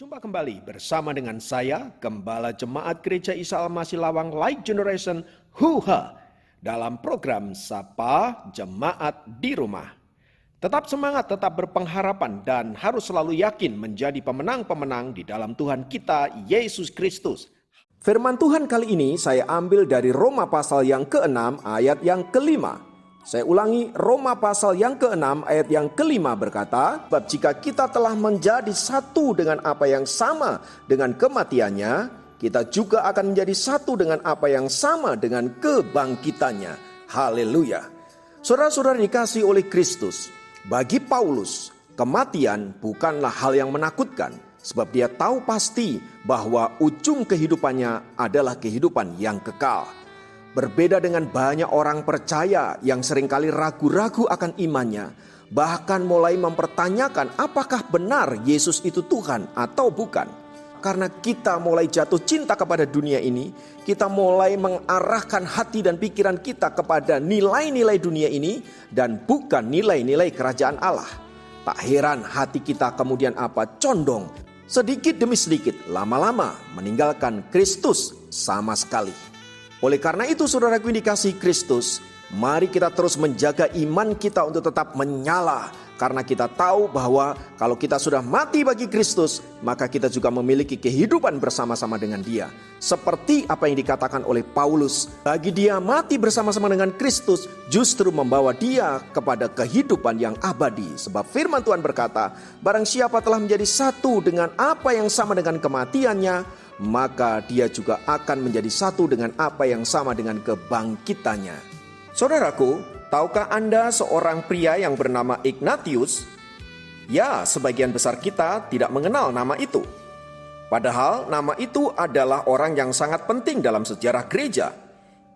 Jumpa kembali bersama dengan saya, Gembala Jemaat Gereja Isa Al-Masih Lawang Light Generation HUHA dalam program Sapa Jemaat di Rumah. Tetap semangat, tetap berpengharapan dan harus selalu yakin menjadi pemenang-pemenang di dalam Tuhan kita, Yesus Kristus. Firman Tuhan kali ini saya ambil dari Roma pasal yang ke-6 ayat yang ke-5. Saya ulangi, Roma pasal yang ke-6 ayat yang ke-5 berkata, sebab jika kita telah menjadi satu dengan apa yang sama dengan kematiannya, kita juga akan menjadi satu dengan apa yang sama dengan kebangkitannya. Haleluya. Saudara-saudara dikasihi oleh Kristus, bagi Paulus, kematian bukanlah hal yang menakutkan, sebab dia tahu pasti bahwa ujung kehidupannya adalah kehidupan yang kekal. Berbeda dengan banyak orang percaya yang seringkali ragu-ragu akan imannya, bahkan mulai mempertanyakan apakah benar Yesus itu Tuhan atau bukan. Karena kita mulai jatuh cinta kepada dunia ini, kita mulai mengarahkan hati dan pikiran kita kepada nilai-nilai dunia ini dan bukan nilai-nilai kerajaan Allah. Tak heran hati kita kemudian condong, sedikit demi sedikit, lama-lama meninggalkan Kristus sama sekali. Oleh karena itu saudaraku yang dikasihi Kristus, mari kita terus menjaga iman kita untuk tetap menyala. Karena kita tahu bahwa kalau kita sudah mati bagi Kristus, maka kita juga memiliki kehidupan bersama-sama dengan Dia. Seperti apa yang dikatakan oleh Paulus, bagi dia mati bersama-sama dengan Kristus justru membawa dia kepada kehidupan yang abadi. Sebab firman Tuhan berkata, barang siapa telah menjadi satu dengan apa yang sama dengan kematiannya, maka dia juga akan menjadi satu dengan apa yang sama dengan kebangkitannya. Saudaraku, tahukah Anda seorang pria yang bernama Ignatius? Ya, sebagian besar kita tidak mengenal nama itu. Padahal nama itu adalah orang yang sangat penting dalam sejarah gereja.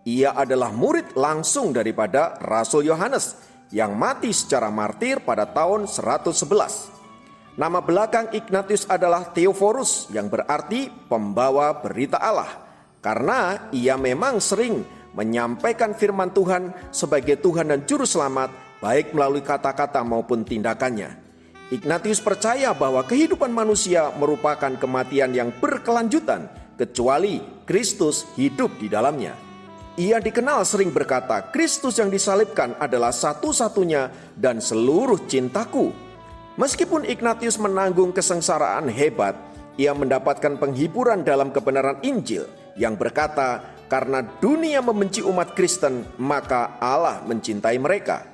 Ia adalah murid langsung daripada Rasul Yohanes yang mati secara martir pada tahun 111. Nama belakang Ignatius adalah Theophorus yang berarti pembawa berita Allah. Karena ia memang sering menyampaikan firman Tuhan sebagai Tuhan dan Juru Selamat baik melalui kata-kata maupun tindakannya. Ignatius percaya bahwa kehidupan manusia merupakan kematian yang berkelanjutan kecuali Kristus hidup di dalamnya. Ia dikenal sering berkata, Kristus yang disalibkan adalah satu-satunya dan seluruh cintaku. Meskipun Ignatius menanggung kesengsaraan hebat, ia mendapatkan penghiburan dalam kebenaran Injil yang berkata, karena dunia membenci umat Kristen, maka Allah mencintai mereka.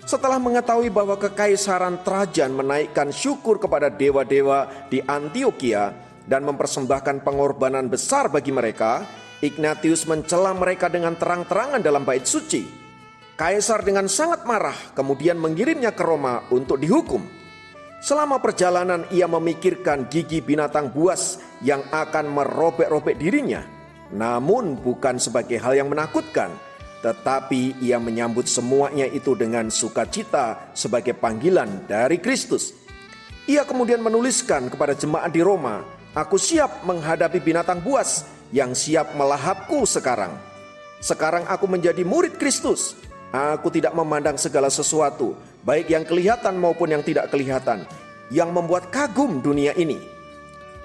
Setelah mengetahui bahwa kekaisaran Trajan menaikkan syukur kepada dewa-dewa di Antioquia dan mempersembahkan pengorbanan besar bagi mereka, Ignatius mencela mereka dengan terang-terangan dalam bait suci. Kaisar dengan sangat marah kemudian mengirimnya ke Roma untuk dihukum. Selama perjalanan ia memikirkan gigi binatang buas yang akan merobek-robek dirinya. Namun bukan sebagai hal yang menakutkan, tetapi ia menyambut semuanya itu dengan sukacita sebagai panggilan dari Kristus. Ia kemudian menuliskan kepada jemaat di Roma, aku siap menghadapi binatang buas yang siap melahapku sekarang. Sekarang aku menjadi murid Kristus. Aku tidak memandang segala sesuatu, baik yang kelihatan maupun yang tidak kelihatan, yang membuat kagum dunia ini.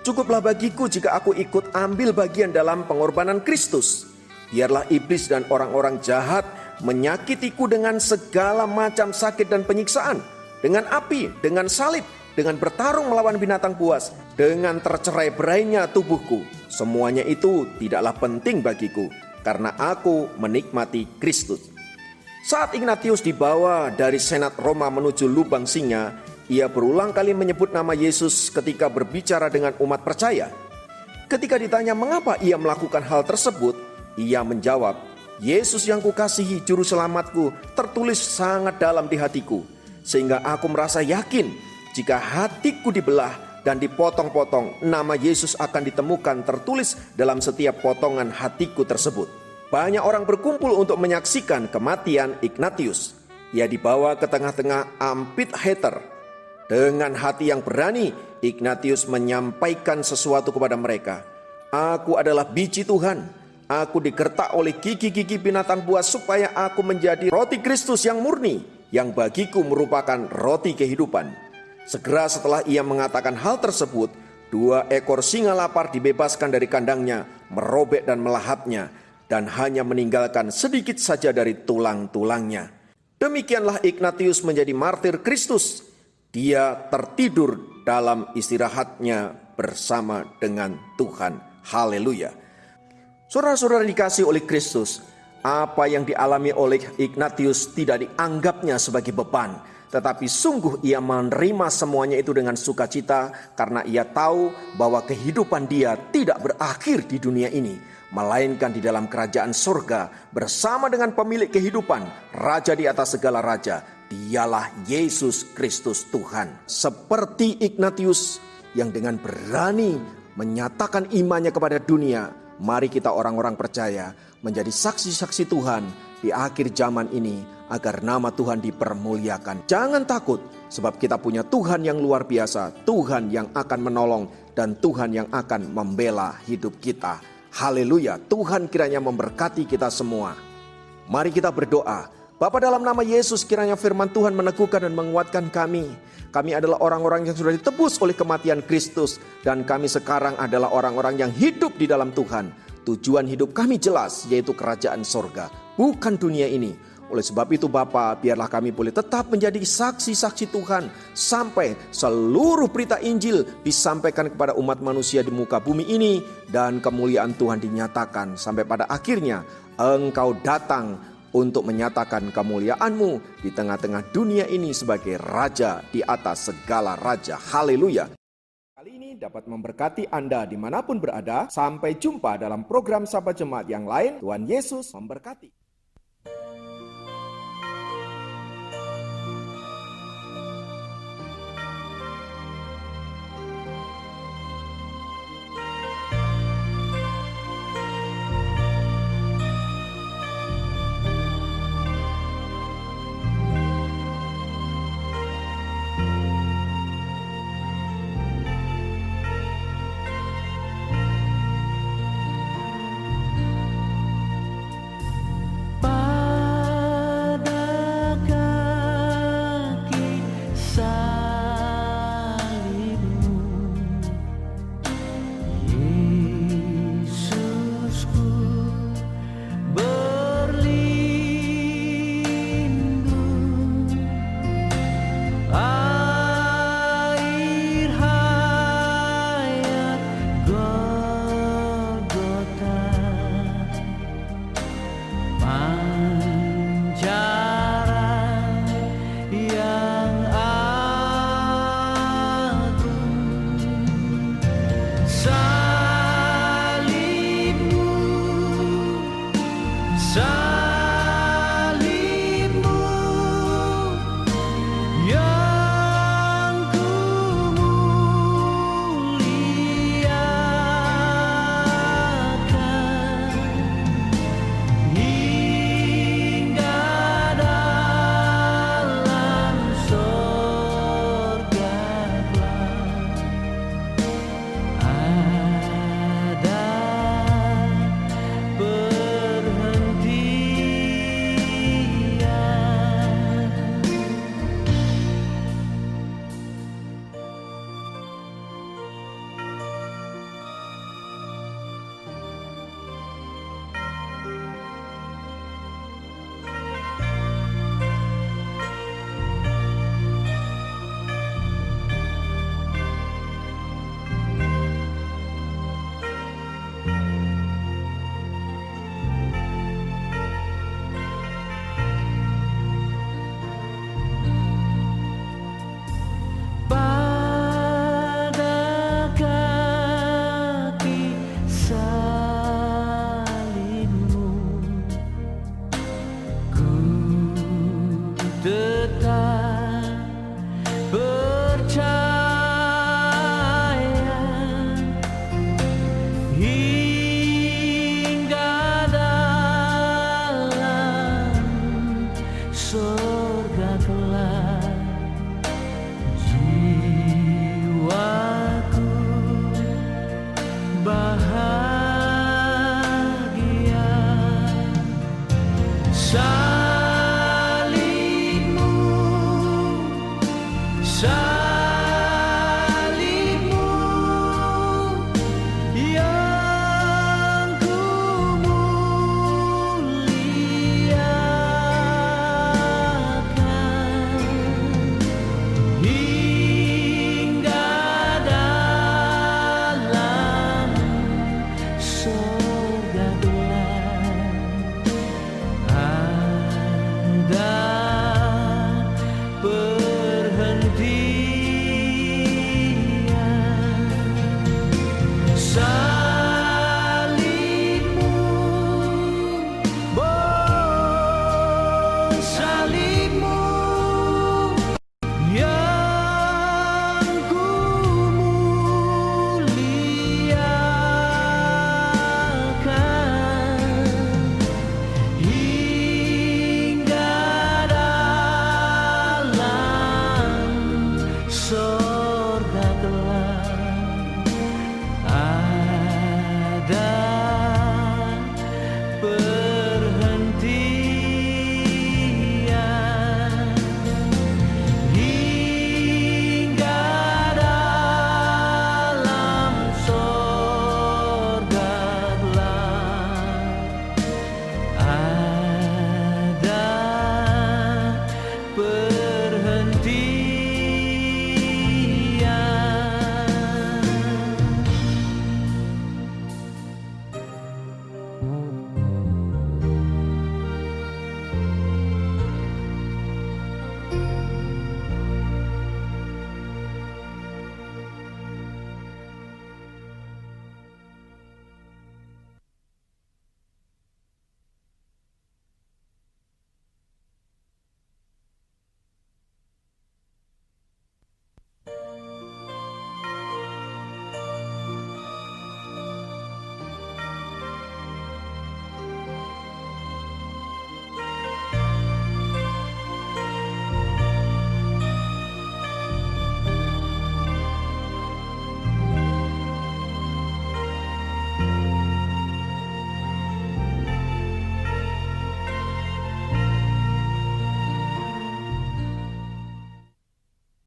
Cukuplah bagiku jika aku ikut ambil bagian dalam pengorbanan Kristus. Biarlah iblis dan orang-orang jahat menyakitiku dengan segala macam sakit dan penyiksaan, dengan api, dengan salib, dengan bertarung melawan binatang buas, dengan tercerai-berainya tubuhku. Semuanya itu tidaklah penting bagiku, karena aku menikmati Kristus. Saat Ignatius dibawa dari senat Roma menuju lubang singa, ia berulang kali menyebut nama Yesus ketika berbicara dengan umat percaya. Ketika ditanya mengapa ia melakukan hal tersebut, ia menjawab, Yesus yang kukasihi Juru Selamatku tertulis sangat dalam di hatiku, sehingga aku merasa yakin jika hatiku dibelah dan dipotong-potong, nama Yesus akan ditemukan tertulis dalam setiap potongan hatiku tersebut. Banyak orang berkumpul untuk menyaksikan kematian Ignatius. Ia dibawa ke tengah-tengah amphitheater. Dengan hati yang berani, Ignatius menyampaikan sesuatu kepada mereka. Aku adalah biji Tuhan. Aku digertak oleh gigi-gigi binatang buas supaya aku menjadi roti Kristus yang murni, yang bagiku merupakan roti kehidupan. Segera setelah ia mengatakan hal tersebut, 2 ekor singa lapar dibebaskan dari kandangnya, merobek dan melahapnya, dan hanya meninggalkan sedikit saja dari tulang-tulangnya. Demikianlah Ignatius menjadi martir Kristus. Dia tertidur dalam istirahatnya bersama dengan Tuhan. Haleluya. Saudara-saudara dikasihi oleh Kristus, apa yang dialami oleh Ignatius tidak dianggapnya sebagai beban, tetapi sungguh ia menerima semuanya itu dengan sukacita karena ia tahu bahwa kehidupan dia tidak berakhir di dunia ini, melainkan di dalam kerajaan surga bersama dengan pemilik kehidupan, Raja di atas segala raja. Dialah Yesus Kristus Tuhan. Seperti Ignatius yang dengan berani menyatakan imannya kepada dunia, mari kita orang-orang percaya menjadi saksi-saksi Tuhan di akhir zaman ini agar nama Tuhan dipermuliakan. Jangan takut, sebab kita punya Tuhan yang luar biasa, Tuhan yang akan menolong dan Tuhan yang akan membela hidup kita. Haleluya, Tuhan kiranya memberkati kita semua. Mari kita berdoa. Bapa, dalam nama Yesus, kiranya firman Tuhan meneguhkan dan menguatkan kami. Kami adalah orang-orang yang sudah ditebus oleh kematian Kristus, dan kami sekarang adalah orang-orang yang hidup di dalam Tuhan. Tujuan hidup kami jelas, yaitu kerajaan sorga, bukan dunia ini. Oleh sebab itu Bapa, biarlah kami boleh tetap menjadi saksi-saksi Tuhan sampai seluruh berita Injil disampaikan kepada umat manusia di muka bumi ini, dan kemuliaan Tuhan dinyatakan sampai pada akhirnya Engkau datang untuk menyatakan kemuliaan-Mu di tengah-tengah dunia ini sebagai Raja di atas segala raja. Haleluya. Kali ini dapat memberkati Anda dimanapun berada. Sampai jumpa dalam program Sapa Jemaat yang lain. Tuhan Yesus memberkati.